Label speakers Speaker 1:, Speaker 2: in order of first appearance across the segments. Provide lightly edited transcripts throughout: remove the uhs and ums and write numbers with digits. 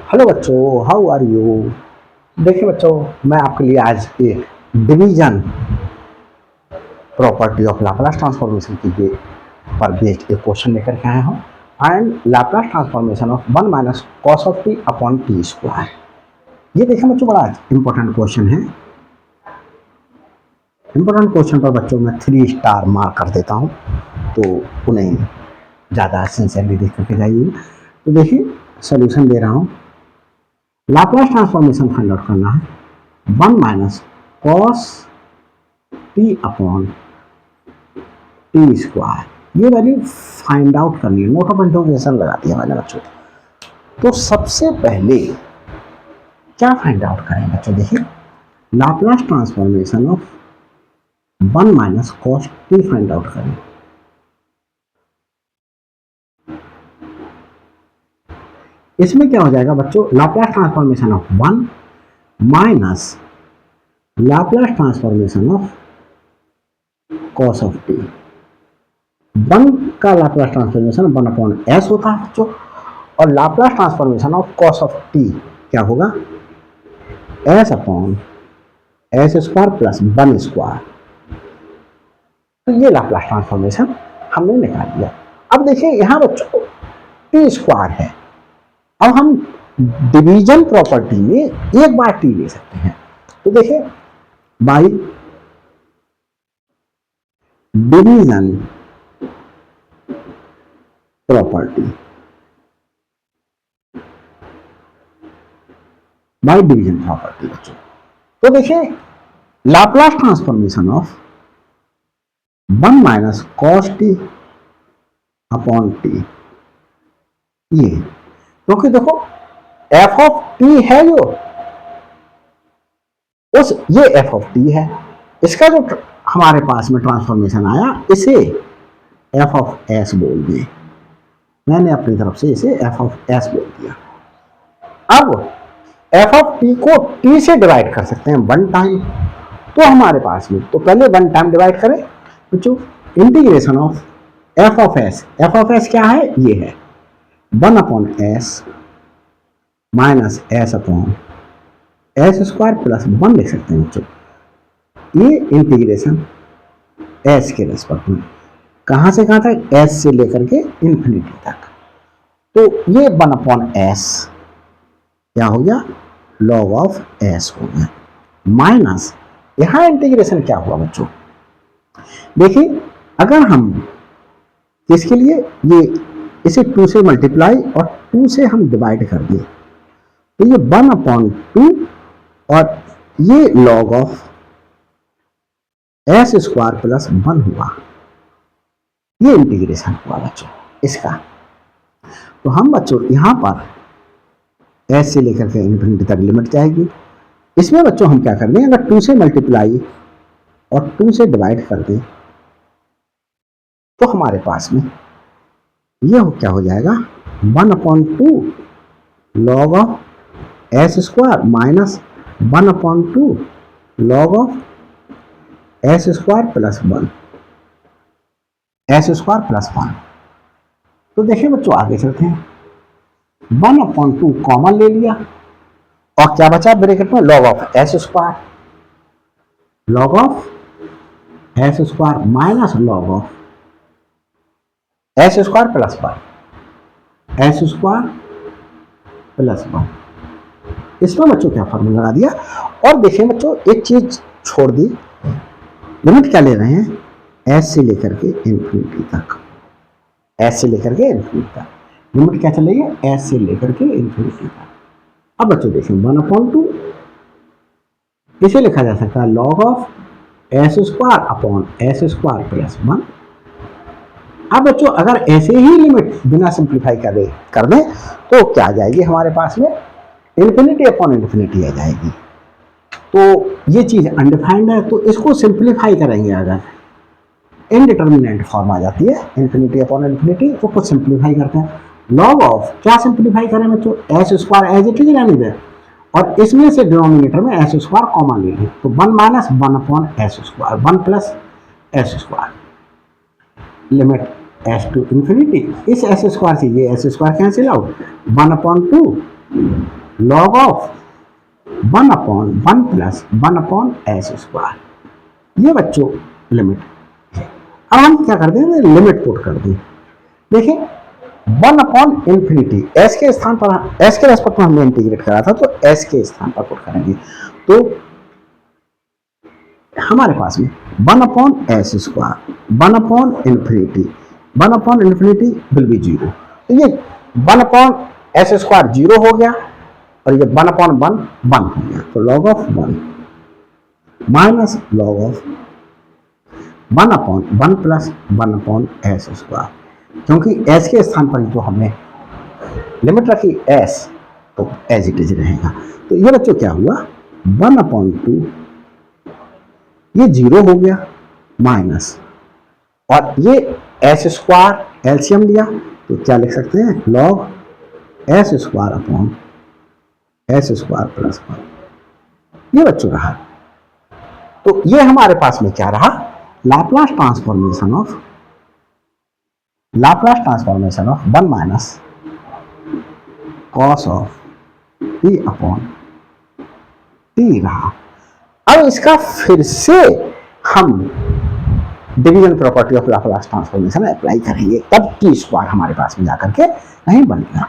Speaker 1: Hello बच्चों, how are you. देखिए बच्चों, मैं आपके लिए आज एक division property of Laplace transformation की पर बेस्ड एक क्वेश्चन लेकर के आया हूँ। Find Laplace transformation of 1 minus cos of T upon T square. ये देखिए बच्चों, बड़ा इंपॉर्टेंट क्वेश्चन है। इंपॉर्टेंट क्वेश्चन पर बच्चों मैं 3 स्टार मार्क कर देता हूँ, तो उन्हें ज़्यादा सिंसियरली देख करके जाइए। तो देखिए सोल्यूशन दे रहा हूँ। लाप्लास ट्रांसफॉर्मेशन फाइंड आउट करना है 1 minus cos T upon T square. ये वैल्यू फाइंड आउट करनी है। नोट ऑफ इंटरोगेशन लगा दिया मैंने बच्चों। तो सबसे पहले क्या फाइंड आउट करें बच्चों, देखिए Laplace transformation of 1 minus cos T find out करें। इसमें क्या हो जाएगा बच्चों, Laplace transformation of 1 minus Laplace transformation of cos of T. 1 का लाप्लास ट्रांसफॉर्मेशन 1 अपॉन एस होता है बच्चों, और Laplace transformation of cos of T क्या होगा, S upon s square plus 1 square. तो ये लाप्लास ट्रांसफॉर्मेशन हमने निकाल लिया। अब देखिए यहां बच्चों टी स्क्वायर है। अब हम डिवीजन प्रॉपर्टी में एक बार टी ले सकते हैं। तो देखिए by division property, by division property बच्चों, तो देखिए Laplace transformation of 1 minus cos T upon T, ये क्योंकि देखो एफ ऑफ टी है जो उस ये एफ ऑफ टी है, इसका जो हमारे पास में ट्रांसफॉर्मेशन आया इसे एफ ऑफ एस बोल दिए। मैंने अपनी तरफ से इसे एफ ऑफ एस बोल दिया। अब एफ ऑफ टी को टी से डिवाइड कर सकते हैं 1 टाइम, तो हमारे पास में तो पहले 1 टाइम डिवाइड करें बच्चों, integration of F of S. F of S क्या है, ये है 1 upon S minus S upon s square plus 1 लिख सकते हैं बच्चों। ये इंटीग्रेशन एस के रेस्पेक्ट में, कहां से कहां तक, एस से लेकर के इंफिनिटी तक। तो ये 1 अपॉन एस क्या हो गया, लॉग ऑफ एस हो गया, माइनस यहां इंटीग्रेशन क्या हुआ बच्चों, देखिए अगर हम इसके लिए ये इसे 2 से मल्टीप्लाई और 2 से हम डिवाइड कर दिए, तो ये 1 अपॉन 2 और ये log of S square plus 1 हुआ। ये इंटीग्रेशन हुआ बच्चों इसका। तो हम बच्चों यहां पर एस से लेकर के इन्फिनिटी तक लिमिट जाएगी। इसमें बच्चों हम क्या कर दें, अगर 2 से मल्टीप्लाई और 2 से डिवाइड कर दें तो हमारे पास में ये क्या हो जाएगा, 1 upon 2 log of S square minus 1 upon 2 log of S square plus 1, S square plus 1। तो देखिए बच्चों आगे चलते हैं, 1 अपॉन 2 कॉमन ले लिया और क्या बचा ब्रैकेट में, log of S square, log of S square minus log of S square plus 1, S square plus 1। इसमें बच्चों क्या फॉर्मूला लगा दिया। और देखिए बच्चों एक चीज छोड़ दी, लिमिट क्या ले रहे हैं, एस से लेकर के इंफिनिटी तक, एस से लेकर के इंफिनिटी तक लिमिट क्या चलेगी, एस से लेकर के इंफिनिटी तक। अब बच्चों देखिए 1 अपॉन 2 इसे लिखा जा सकता है log of S square upon s square plus 1। अब बच्चों अगर ऐसे ही लिमिट बिना सिंप्लीफाई कर दें तो क्या आ जाएगी हमारे पास में, इंफिनिटी अपॉन इंफिनिटी आ जाएगी। तो ये चीज अनडिफाइंड है, तो इसको सिंप्लीफाई करेंगे अगर इनडिटर्मिनेंट फॉर्म आ जाती है इंफिनिटी अपॉन इंफिनिटी, तो कुछ सिंप्लीफाई करते हैं। लॉग ऑफ क्या सिंप्लीफाई करें बच्चों, s square as it is रहने दें और इसमें से डिनोमिनेटर में एस स्क्वायर कॉमन ले लें, तो 1 minus 1 upon s square, 1 plus s square, limit s to infinity. इस एस स्क्वायर से ये s square cancel out, 1 upon 2 log of 1/1 plus 1/s²। ये बच्चों लिमिट है। अब हम क्या करते हैं, लिमिट पुट कर दें। देखिए 1/∞, एस के स्थान पर, एस के रेस्पेक्ट में हमने इंटीग्रेट करा था, तो एस के स्थान पर पुट करेंगे। तो हमारे पास में 1/s², 1/∞ विल बी 0। तो ये 1/s² 0 हो गया और ये 1/1 1 हो गया। तो log of 1 minus log of 1/1 plus 1/s², क्योंकि s के स्थान पर जो हमने लिमिट रखी s, तो एज इट इज रहेगा। तो ये बच्चों क्या हुआ, 1/2, ये 0 हो गया, माइनस, और ये s² एलसीएम लिया तो क्या लिख सकते हैं, log s² प्लस 1। ये बच्चों रहा। तो ये हमारे पास में क्या रहा, Laplace transformation of 1 minus cos of t/t रहा। अब इसका फिर से हम division property of Laplace transformation apply करेंगे, तब t² हमारे पास में जाकर के नहीं बनेगा।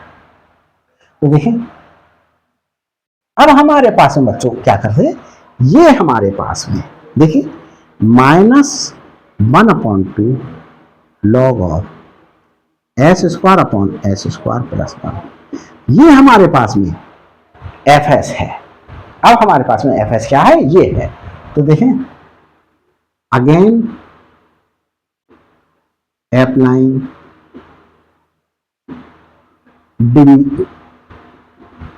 Speaker 1: तो देखिए अब हमारे पास में बच्चों क्या करते हैं, ये हमारे पास में देखिए -1/2 log ऑफ s² प्लस 1, ये हमारे पास में fs है। अब हमारे पास में fs क्या है, ये है। तो देखें again applying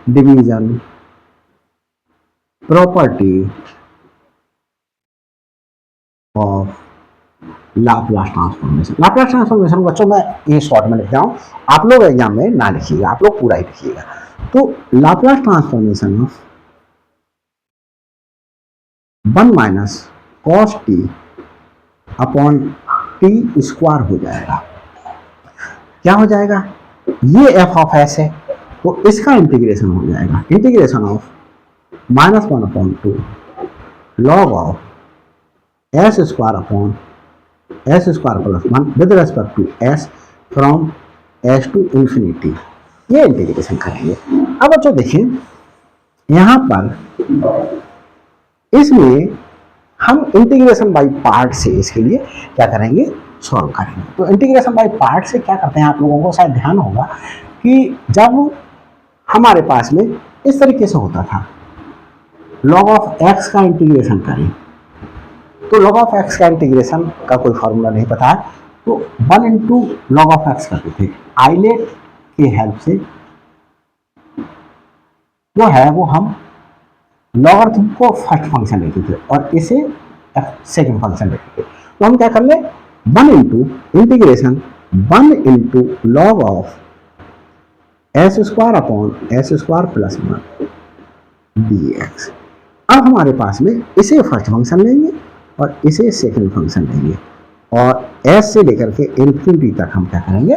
Speaker 1: division property of Laplace transformation. Laplace transformation बच्चों मैं ये शॉर्ट में लिख रहा हूं, आप लोग एग्जाम में ना लिखिएगा, आप लोग पूरा ही लिखिएगा। तो Laplace transformation of 1 minus cos t/t² हो जाएगा। क्या हो जाएगा, ये एफ ऑफ एस है तो इसका इंटीग्रेशन हो जाएगा, integration of -1/2 log of s² plus 1 with respect to s from s to infinity. ये इंटीग्रेशन करेंगे। अब बच्चों देखिए यहां पर इसमें हम इंटीग्रेशन बाय पार्ट से इसके लिए क्या करेंगे, सॉल्व करेंगे। तो इंटीग्रेशन बाय पार्ट से क्या करते हैं, आप लोगों को शायद ध्यान होगा कि जब हमारे पास में इस तरीके से होता था, log ऑफ x का इंटीग्रेशन करें, तो log ऑफ x का इंटीग्रेशन का कोई फॉर्मूला नहीं पता है, तो 1 इंटू log ऑफ x करते थे। आइलेट के हेल्प से जो है वो हम लॉगरिथम को फर्स्ट फंक्शन लेते थे और इसे सेकंड फंक्शन लेते थे। तो हम क्या कर ले, 1 into integration 1 into log of s² plus 1 dx। अब हमारे पास में इसे फर्स्ट फंक्शन लेंगे और इसे सेकंड फंक्शन लेंगे और s से लेकर के इंफिनिटी तक हम क्या करेंगे,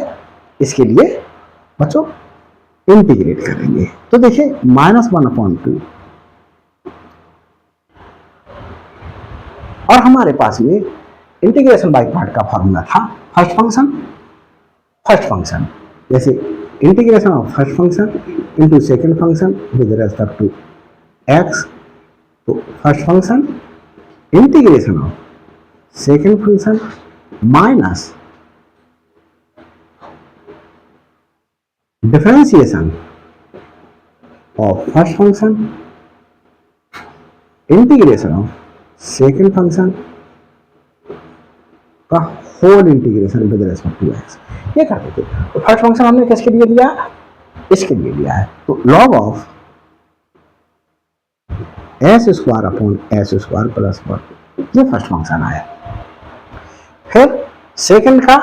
Speaker 1: इसके लिए बच्चों इंटीग्रेट करेंगे। तो देखिए -1/2 और हमारे पास में इंटीग्रेशन बाय पार्ट का फॉर्मूला था फर्स्ट फंक्शन, जैसे integration of first function into second function with respect to x। तो first function integration of second function minus differentiation of first function integration of second function का whole integration with respect to x। ये करते थे। तो first function हमने किसके लिए लिया, इसके लिए लिया है। तो log ऑफ s² प्लस 1, ये फर्स्ट फंक्शन आया। फिर सेकंड का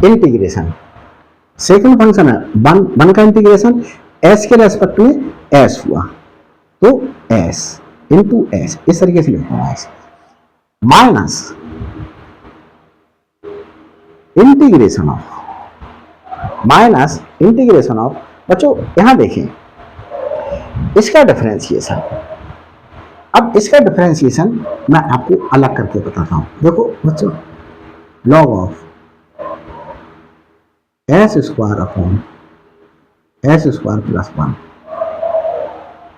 Speaker 1: इंटीग्रेशन, सेकंड फंक्शन है 1 का इंटीग्रेशन s के रेस्पेक्ट में s हुआ, तो s इंटू s, इस तरीके से लिखना है, माइनस इंटीग्रेशन ऑफ बच्चों यहां देखें इसका डिफरेंशिएशन, अब इसका डिफरेंशिएशन मैं आपको अलग करके बताता हूं। देखो बच्चों, log of S square upon s square plus 1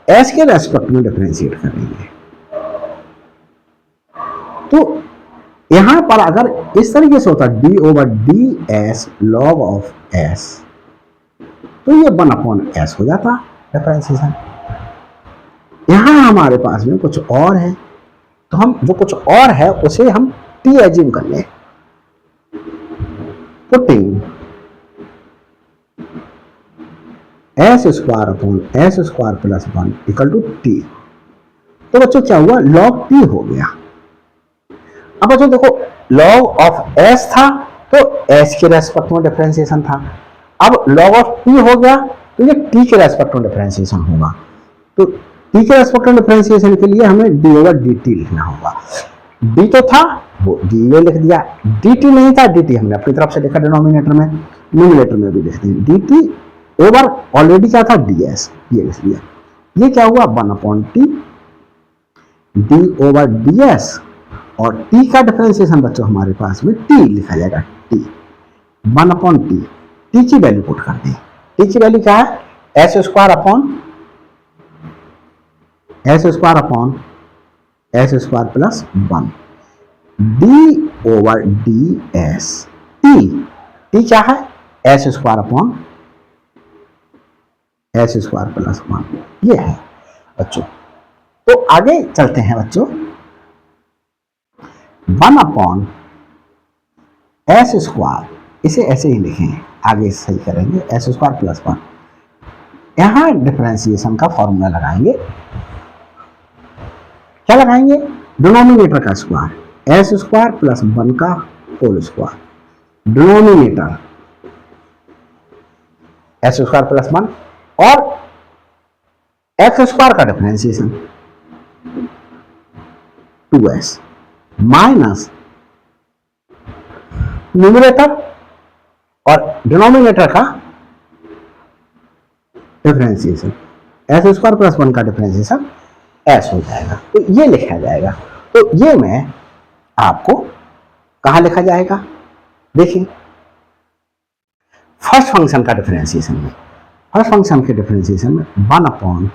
Speaker 1: S के रेस्पेक्ट में डिफरेंशिएट करेंगे। तो यहां पर अगर इस तरीके से होता D over D S log of S, तो ये 1 अपॉन एस हो जाता डिफरेंशिएशन। यहां हमारे पास में कुछ और है, तो हम जो कुछ और है उसे हम टी एज्यूम कर लें। Putting s square upon s square plus 1 equal to t, तो बच्चों क्या हुआ, लॉग टी हो गया। अब बच्चों देखो, लॉग ऑफ एस था तो एस के रेस्पेक्ट में डिफरेंशिएशन था, अब लॉग ऑफ टी हो गया तो ये टी के रेस्पेक्ट में डिफरेंशिएशन होगा। तो टी के रेस्पेक्ट में डिफरेंशिएशन के लिए हमें डी ओवर डी टी लिखना होगा। डी तो था वो डी ए लिख दिया, डी टी नहीं था, डी टी हमने अपनी तरफ से लिखा डिनोमिनेटर में, न्यूमरेटर में भी लिख दें डी टी ओवर ऑलरेडी क्या था डी एस, ये लिख दिया। ये क्या हुआ 1 upon T D over D S, और टी का डिफरेंशिएशन बच्चों हमारे पास में टी लिखा जाएगा, टी 1 अपॉन टी, टी की वैल्यू पुट कर दी। टी की वैल्यू क्या है, S square upon s square plus 1 D over D S, T क्या है, S square upon s square plus 1, ये है बच्चों। तो आगे चलते हैं बच्चों, 1 अपॉन एस स्क्वायर, इसे ऐसे ही लिखें, आगे सही करेंगे, एस स्क्वायर प्लस 1, यहां डिफरेंशिएशन का फॉर्मूला लगाएंगे। क्या लगाएंगे, डिनोमिनेटर का स्क्वायर, एस स्क्वायर प्लस 1 का whole square, denominator s square plus 1 और एक्स स्क्वायर का डिफरेंशिएशन 2s माइनस न्यूमरेटर और डिनोमिनेटर का डिफरेंशिएशन, एस स्क्वायर प्लस 1 का डिफरेंशिएशन एस हो जाएगा। तो ये लिखा जाएगा। तो ये मैं आपको कहां लिखा जाएगा, देखिए फर्स्ट फंक्शन का डिफरेंशिएशन में, फर्स्ट फंक्शन के डिफरेंशिएशन में 1 upon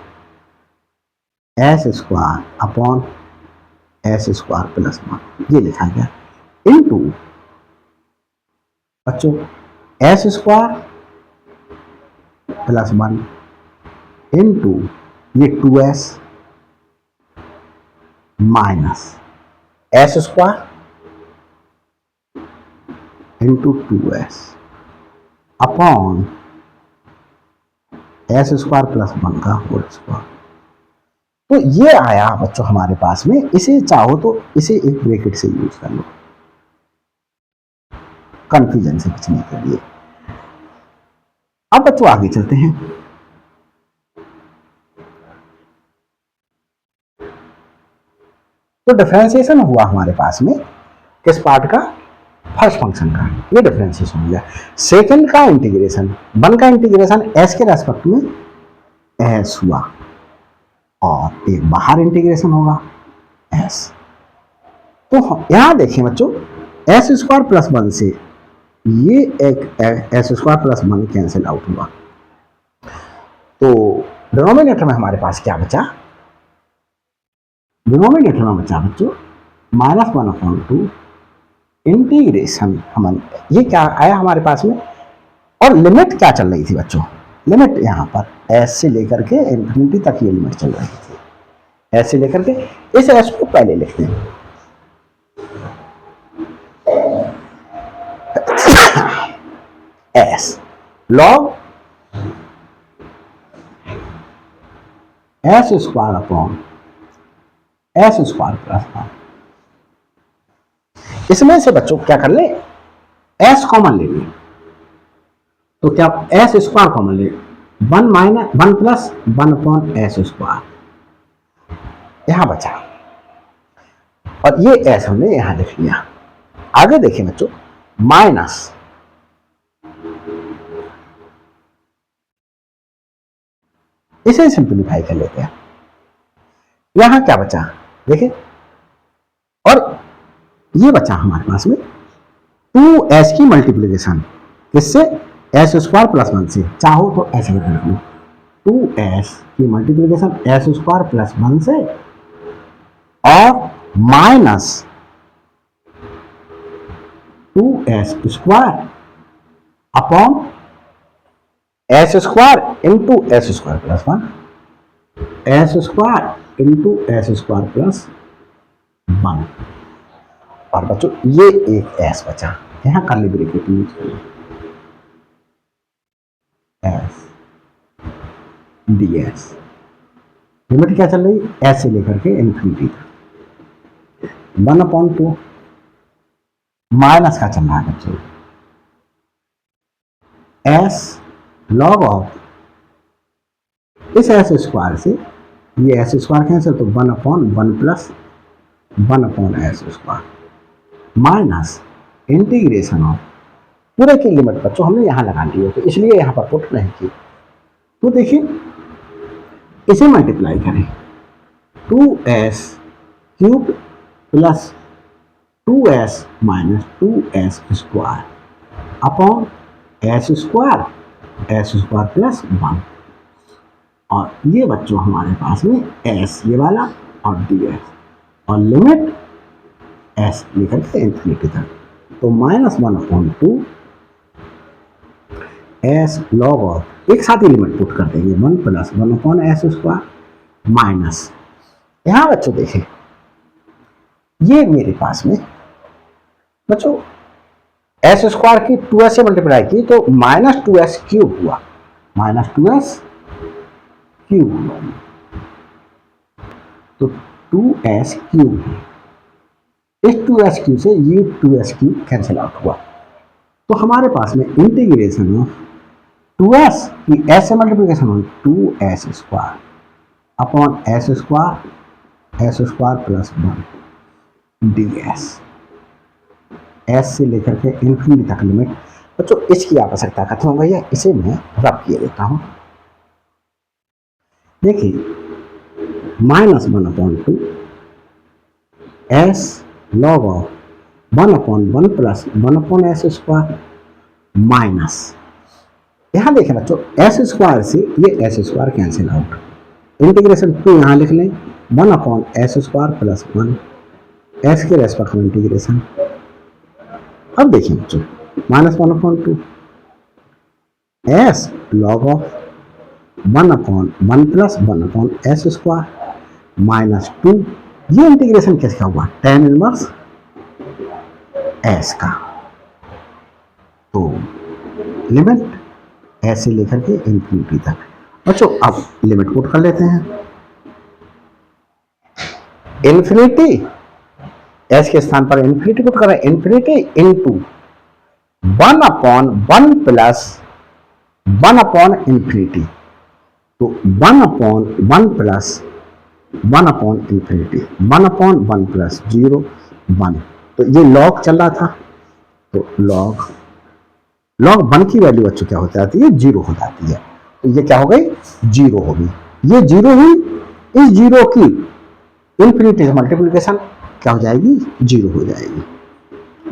Speaker 1: s square upon s square plus 1 ये लिखा गया, इनटू बच्चों एस स्क्वायर प्लस 1 इनटू ये 2s minus S square into 2s upon s square plus 1 का होल स्क्वायर। तो ये आया बच्चों हमारे पास में, इसे चाहो तो इसे एक ब्रैकेट से यूज कर लो कंफ्यूजन से बचने के लिए। अब बच्चों आगे चलते हैं, तो डिफरेंशिएशन हुआ हमारे पास में किस पार्ट का, फर्स्ट फंक्शन का, ये डिफरेंशिएशन हो गया। सेकंड का इंटीग्रेशन, 1 का इंटीग्रेशन एस के रेस्पेक्ट में एस हुआ और एक बाहर इंटीग्रेशन होगा एस। तो यहां देखें बच्चों, एस स्क्वायर प्लस 1 से ये एक S square plus 1 cancel out हुआ, तो डिनोमिनेटर में हमारे पास क्या बचा, डिनोमिनेटर में बचा बच्चों -1/2 इंटीग्रेशन, हम ये क्या आया हमारे पास में, और लिमिट क्या चल रही थी बच्चों, लिमिट यहां पर एस से लेकर के इंफिनिटी तक ये लिमिट चल रही थी, एस से लेकर के, इस एस को पहले लिखते हैं S log S square upon s square plus 1। इसमें से बच्चों क्या कर ले, एस कॉमन ले लें, तो क्या एस स्क्वायर कॉमन ले, 1 प्लस 1 अपॉन एस स्क्वायर यहां बचा, और ये एस हमने यहां लिख लिया। आगे देखिए बच्चों, माइनस इसे सिंप्लीफाई कर लेते हैं। यहां क्या बचा देखिए, और ये बचा हमारे पास में 2s की मल्टीप्लीकेशन किससे, एस स्क्वायर प्लस 1 से, चाहो तो ऐसे भी कर लो 2s की मल्टीप्लीकेशन एस स्क्वायर प्लस 1 से और minus 2s square upon s square into S square plus 1, S square into S square plus 1। और बच्चों ये एक एस बचा, यहां कर्ली ब्रैकेट यूज करें, एस डी एस, लिमिट क्या चल रही है एस से लेकर के इन्फिनिटी तक, 1/2 माइनस का चल रहा है बच्चों, एस लॉग ऑफ इस एस स्क्वायर से ये एस स्क्वायर कैंसिल तो 1/1 plus 1/s square minus integration of पूरे की लिमिट बच्चों हमने यहां लगा ली है तो इसलिए यहां पर पुट नहीं की। तो देखिए इसे मल्टीप्लाई करें 2s cube plus 2s minus 2s square upon s square plus 1, और ये बच्चों हमारे पास में s ये वाला और ds और लिमिट s लेकर के इंफिनिटी तक, तो -1/2 s log ऑफ एक साथ ही लिमिट पुट कर देंगे 1 प्लस 1/s स्क्वायर माइनस, यहां बच्चों देखें ये मेरे पास में बच्चों एस स्क्वायर की 2s से मल्टीप्लाई की तो -2s क्यूब हुआ, -2s क्यूब हुआ, तो 2s क्यूब, इस 2s क्यूब से ये 2s क्यूब कैंसिल आउट हुआ, तो हमारे पास में इंटीग्रेशन ऑफ 2s की s से मल्टीप्लिकेशन हुई 2s square upon s square plus 1 ds, s से लेकर के इन्फिनिटी तक लिमिट। बच्चों इसकी आवश्यकता खत्म हो गई है, इसे मैं रब किए देता हूं, देखिए -1/2 s log of 1/1 plus 1/s square minus, यहां देखें बच्चों s स्क्वायर से ये s square cancel out, integration 2 यहां लिख लें 1/s स्क्वायर प्लस 1, s के रेस्पेक्ट में इंटीग्रेशन। अब देखिए बच्चों -1/2 s log of 1/1 plus 1/s square minus 2, ये इंटीग्रेशन किसका हुआ tan इनवर्स s का, तो लिमिट s से लेकर के इन्फिनिटी तक। बच्चों अब लिमिट पुट कर लेते हैं, इन्फिनिटी s के स्थान पर इन्फिनिटी पुट करें, इन्फिनिटी इंटू 1/1 प्लस 1/इन्फिनिटी, तो 1/1 प्लस 1/इन्फिनिटी 1/1 प्लस 0 1, तो ये लॉग चल रहा था तो लॉग 1 की वैल्यू बच्चों क्या हो जाती है 0 हो जाती है, तो ये क्या हो गई 0 हो गई, ये 0 हुई, इस 0 की इन्फिनिटी से मल्टीप्लिकेशन क्या हो जाएगी 0 हो जाएगी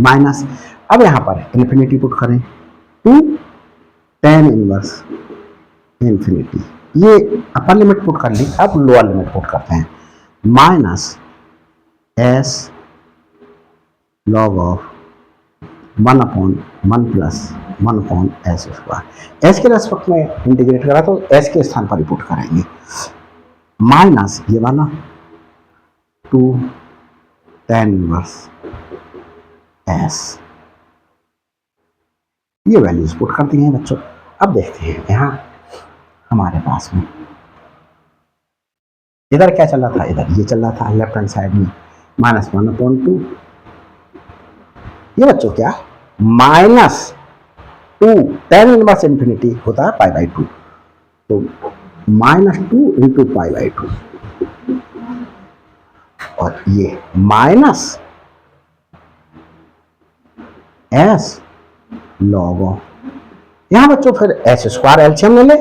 Speaker 1: माइनस। अब यहां पर इन्फिनिटी पुट करें 2 tan इनवर्स इन्फिनिटी, ये अपर लिमिट पुट कर ली, अब लोअर लिमिट पुट करते हैं -s log of 1/1 plus 1/s square, s के रेस्पेक्ट में इंटीग्रेट करा तो s के स्थान पर ही पुट करेंगे, माइनस ये वाला 2 tan इनवर्स s, ये वैल्यूज पुट करती हैं बच्चों। अब देखते हैं यहां हमारे पास में इधर क्या चल रहा था, इधर ये चल रहा था लेफ्ट हैंड साइड में -1/2, ये बच्चों क्या -2 tan इनवर्स इन्फिनिटी होता है π/2, तो -2 इंटू π/2 और ये माइनस s log ऑफ, यहां बच्चों फिर s स्क्वायर एलसीएम ले ले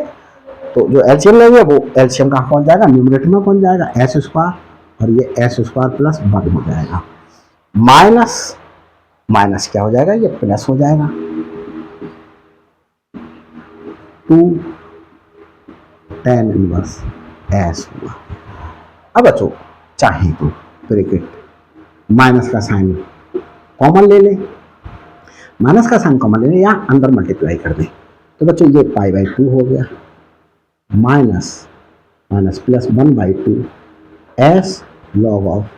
Speaker 1: तो जो एलसीएम लेंगे वो एलसीएम कहाँ पहुंच जाएगा, न्यूमरेटर में पहुंच जाएगा, एस स्क्वायर और ये एस स्क्वायर प्लस 1 हो जाएगा। माइनस माइनस क्या हो जाएगा, ये प्लस हो जाएगा 2 tan इनवर्स एस हुआ। अब बच्चों चाहे तो ब्रैकेट माइनस का साइन कॉमन ले लें, माइनस का साइन कॉमन ले लें या अंदर मल्टीप्लाई कर दें। तो बच्चों ये पाई बाई 2 हो गया, minus minus plus 1/2 S log of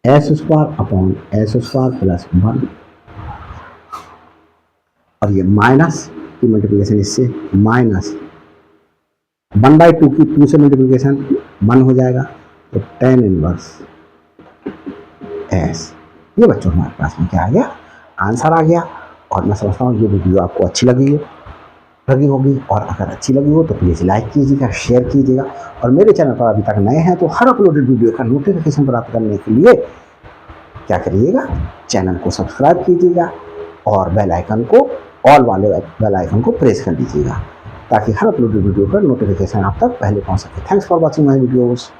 Speaker 1: S square upon s square plus 1। और ये माइनस की मल्टीप्लिकेशन इससे माइनस 1/2 की 2 से मल्टीप्लिकेशन 1 हो जाएगा, तो tan इनवर्स एस। ये बच्चों हमारे पास में क्या आ गया, आंसर आ गया। और मैं समझता हूँ ये वीडियो आपको अच्छी लगी होगी, और अगर अच्छी लगी हो तो प्लीज़ लाइक कीजिएगा, शेयर कीजिएगा, और मेरे चैनल पर अभी तक नए हैं तो हर अपलोडेड वीडियो का नोटिफिकेशन प्राप्त करने के लिए क्या करिएगा, चैनल को सब्सक्राइब कीजिएगा और बेल आइकन को ऑल वाले बेल आइकन को प्रेस कर दीजिएगा, ताकि हर अपलोडेड वीडियो का नोटिफिकेशन आप तक पहले पहुंच सके। Thanks for watching my videos.